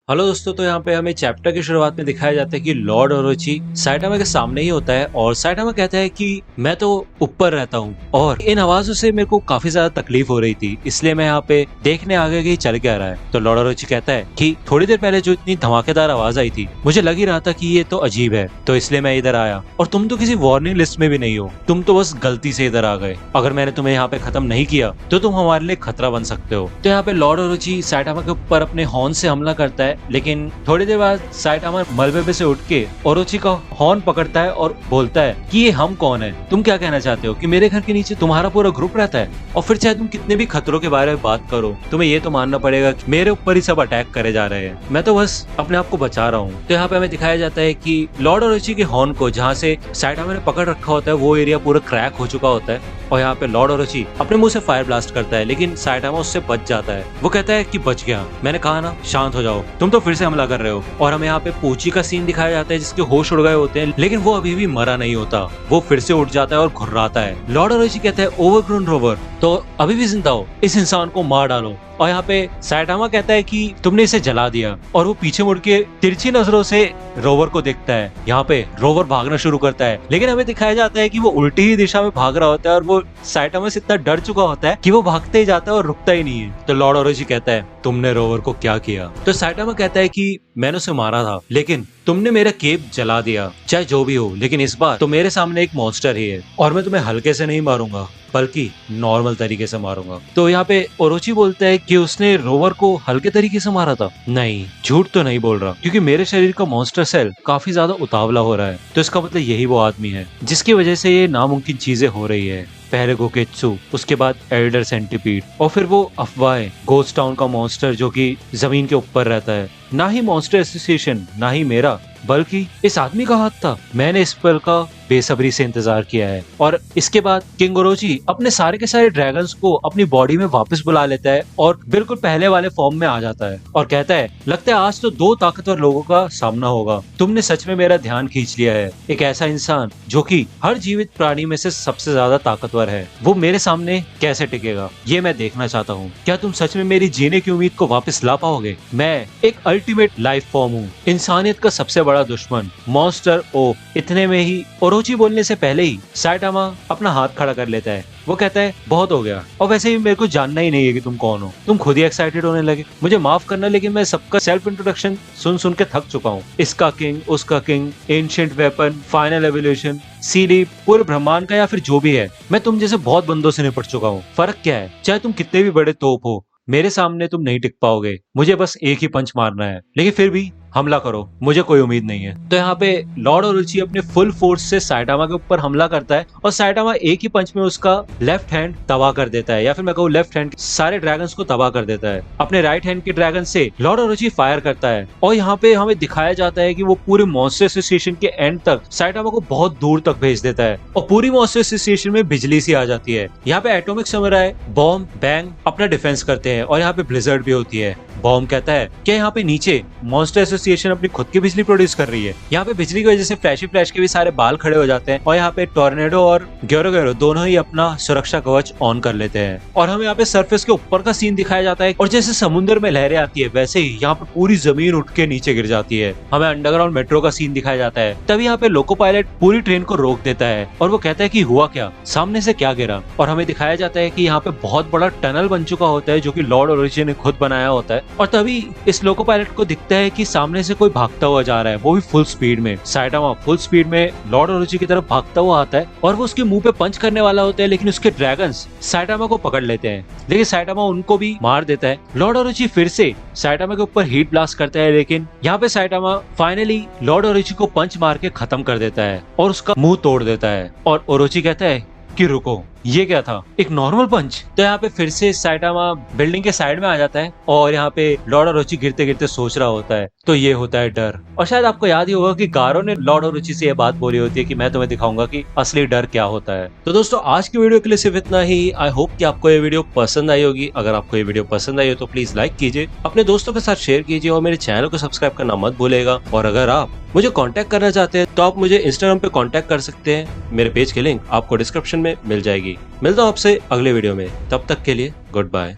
Hello दोस्तों, तो यहाँ पे हमें चैप्टर की शुरुआत में दिखाया जाता है कि लॉर्ड ओरोची साइटामा के सामने ही होता है और साइटामा कहता है कि मैं तो ऊपर रहता हूँ और इन आवाजों से मेरे को काफी ज्यादा तकलीफ हो रही थी, इसलिए मैं यहाँ पे देखने आ गया कि चल क्या रहा है। तो लॉर्ड ओरोची कहता है कि थोड़ी देर पहले जो इतनी धमाकेदार आवाज आई थी मुझे लग ही रहा था कि ये तो अजीब है, तो इसलिए मैं इधर आया। और तुम तो किसी वार्निंग लिस्ट में भी नहीं हो, तुम तो बस गलती से इधर आ गए। अगर मैंने तुम्हें यहाँ पे खत्म नहीं किया तो तुम हमारे लिए खतरा बन सकते हो। तो यहाँ पे लॉर्ड ओरोची साइटामा के ऊपर अपने हॉर्न से हमला करता है, लेकिन थोड़ी देर बाद साइटामा मलबे पे से उठ के ओरोची का हॉर्न पकड़ता है और बोलता है कि ये हम कौन है, तुम क्या कहना चाहते हो कि मेरे घर के नीचे तुम्हारा पूरा ग्रुप रहता है? और फिर चाहे तुम कितने भी खतरों के बारे में बात करो, तुम्हें ये तो मानना पड़ेगा कि मेरे ऊपर ही सब अटैक करे जा रहे हैं, मैं तो बस अपने आप को बचा रहा हूँ। तो यहाँ पे हमें दिखाया जाता है कि लॉर्ड ओरोची के हॉर्न को जहाँ से साइटामा ने पकड़ रखा होता है वो एरिया पूरा क्रैक हो चुका होता है और यहाँ पे लॉर्ड ओरोची अपने मुंह से फायर ब्लास्ट करता है, लेकिन साइटामा उससे बच जाता है। वो कहता है कि बच गया, मैंने कहा ना शांत हो जाओ, तुम तो फिर से हमला कर रहे हो। और हमें यहाँ पे पूची का सीन दिखाया जाता है जिसके होश उड़ गए होते हैं, लेकिन वो अभी भी मरा नहीं होता, वो फिर से उठ जाता है और घुर्राता है। लॉर्ड ओरोची कहता है ओवरग्रोन रोवर, तो अभी भी जिंदा हो, इस इंसान को मार डालो। और यहाँ पे साइटामा कहता है कि तुमने इसे जला दिया, और वो पीछे मुड़ के तिरछी नजरों से रोवर को देखता है। यहाँ पे रोवर भागना शुरू करता है, लेकिन हमें दिखाया जाता है कि वो उल्टी ही दिशा में भाग रहा होता है और वो साइटामा से इतना डर चुका होता है कि वो भागते ही जाता है और रुकता ही नहीं है। तो लॉर्ड ओरोची कहता है तुमने रोवर को क्या किया? तो साइटामा कहता है कि मैंने उसे मारा था, लेकिन तुमने मेरा केप जला दिया। चाहे जो भी हो, लेकिन इस बार तो मेरे सामने एक मॉन्स्टर ही है और मैं तुम्हें हल्के से नहीं मारूंगा बल्कि नॉर्मल तरीके से मारूंगा। तो यहाँ पे ओरोची बोलता है कि उसने रोवर को हल्के तरीके से मारा था। नहीं, झूठ तो नहीं बोल रहा, क्योंकि मेरे शरीर का मॉन्स्टर सेल काफी ज्यादा उतावला हो रहा है, तो इसका मतलब यही वो आदमी है जिसकी वजह से ये नामुमकिन चीजें हो रही है। पहले गोकेत्सु, उसके बाद एल्डर सेंटीपीड, और फिर वो अफवाह गोस्ट टाउन का मॉन्स्टर जो कि जमीन के ऊपर रहता है। ना ही मॉन्स्टर एसोसिएशन, ना ही मेरा, बल्कि इस आदमी का हाथ था। मैंने इस पल का बेसब्री से इंतजार किया है। और इसके बाद किंग ओरोची अपने सारे के सारे ड्रैगन्स को अपनी बॉडी में वापस बुला लेता है और बिल्कुल पहले वाले फॉर्म में आ जाता है और कहता है लगता है आज तो दो ताकतवर लोगों का सामना होगा। तुमने सच में मेरा ध्यान खींच लिया है। एक ऐसा इंसान जो कि हर जीवित प्राणी में से सबसे ज्यादा ताकतवर है, वो मेरे सामने कैसे टिकेगा, ये मैं देखना चाहता हूँ। क्या तुम सच में मेरी जीने की उम्मीद को वापस ला पाओगे? मैं एक अल्टीमेट लाइफ फॉर्म हूँ, इंसानियत का सबसे बड़ा दुश्मन, मॉन्स्टर ओ। इतने में ही ओरोची बोलने से पहले ही साइटामा अपना हाथ खड़ा कर लेता है। वो कहता है बहुत हो गया, और वैसे भी मेरे को जानना ही नहीं है कि तुम कौन हो। तुम खुद ही एक्साइटेड होने लगे। मुझे माफ करना, लेकिन मैं सबका सेल्फ इंट्रोडक्शन सुन सुन के थक चुका हूँ। इसका किंग, उसका king, ancient weapon, final evolution, CD, पूरे ब्रह्मांड का या फिर जो भी है, मैं तुम जैसे बहुत बंदों से निपट चुका हूँ। फर्क क्या है? चाहे तुम कितने भी बड़े तोप हो, मेरे सामने तुम नहीं टिक पाओगे। मुझे बस एक ही पंच मारना है, लेकिन फिर भी हमला करो, मुझे कोई उम्मीद नहीं है। तो यहाँ पे लॉर्ड ओरोची अपने फुल फोर्स से साइटामा के ऊपर हमला करता है और साइटामा एक ही पंच में उसका लेफ्ट हैंड तबाह कर देता है, या फिर मैं कहूँ लेफ्ट हैंड सारे ड्रैगन्स को तबाह कर देता है। अपने राइट हैंड के ड्रैगन से लॉर्ड ओरोची फायर करता है और यहाँ पे हमें दिखाया जाता है कि वो पूरे मॉन्स्टर एसोसिएशन के एंड तक साइटामा को बहुत दूर तक भेज देता है और पूरी मॉन्स्टर एसोसिएशन में बिजली सी आ जाती है। यहाँ पे एटॉमिक समुराई, बॉम्ब, बैंग अपना डिफेंस करते हैं और यहाँ पे ब्लिजर्ड भी होती है। बॉम्ब कहता है कि यहाँ पे नीचे मॉन्स्टर एसोसिएशन अपनी खुद की बिजली प्रोड्यूस कर रही है। यहाँ पे बिजली की वजह से फ्लैशी फ्लैश के भी सारे बाल खड़े हो जाते हैं और यहाँ पे टॉर्नेडो और ग्योरो दोनों ही अपना सुरक्षा कवच ऑन कर लेते हैं। और हमें यहाँ पे सरफेस के ऊपर का सीन दिखाया जाता है और जैसे समुद्र में लहरें आती है वैसे ही यहाँ पे पूरी जमीन उठ के नीचे गिर जाती है। हमें अंडरग्राउंड मेट्रो का सीन दिखाया जाता है। तभी यहाँ पे लोको पायलट पूरी ट्रेन को रोक देता है और वो कहता है कि हुआ क्या, सामने से क्या गिरा। और हमें दिखाया जाता है कि यहाँ पे बहुत बड़ा टनल बन चुका होता है जो कि लॉर्ड ओरोची ने खुद बनाया होता है। और तभी इस लोको पायलट को दिखता है कि सामने से कोई भागता हुआ जा रहा है, वो भी फुल स्पीड में। साइटामा फुल स्पीड में लॉर्ड ओरोची की तरफ भागता हुआ आता है और वो उसके मुंह पे पंच करने वाला होता है, लेकिन उसके ड्रैगन्स साइटामा को पकड़ लेते हैं, लेकिन साइटामा उनको भी मार देता है। लॉर्ड ओरोची फिर से साइटामा के ऊपर हीट ब्लास्ट करता है, लेकिन यहाँ पे साइटामा फाइनली लॉर्ड ओरोची को पंच मार के खत्म कर देता है और उसका मुंह तोड़ देता है। और ओरोची कहता है कि रुको, ये क्या था, एक नॉर्मल पंच? तो यहाँ पे फिर से साइटामा बिल्डिंग के साइड में आ जाता है और यहाँ पे लॉर्ड ओरोची गिरते गिरते सोच रहा होता है। तो ये होता है डर। और शायद आपको याद ही होगा कि गारो ने लॉर्ड ओरोची से ये बात बोली होती है कि मैं तुम्हें दिखाऊंगा कि असली डर क्या होता है। तो दोस्तों, आज की वीडियो के लिए सिर्फ इतना ही। आई होप कि आपको ये वीडियो पसंद आई होगी। अगर आपको ये वीडियो पसंद आई हो तो प्लीज लाइक कीजिए, अपने दोस्तों के साथ शेयर कीजिए और मेरे चैनल को सब्सक्राइब करना मत भूलेगा। और अगर आप मुझे कांटेक्ट करना चाहते हैं तो आप मुझे इंस्टाग्राम पे कांटेक्ट कर सकते हैं। मेरे पेज की लिंक आपको डिस्क्रिप्शन में मिल जाएगी। मिलता हूँ आपसे अगले वीडियो में, तब तक के लिए गुड बाय।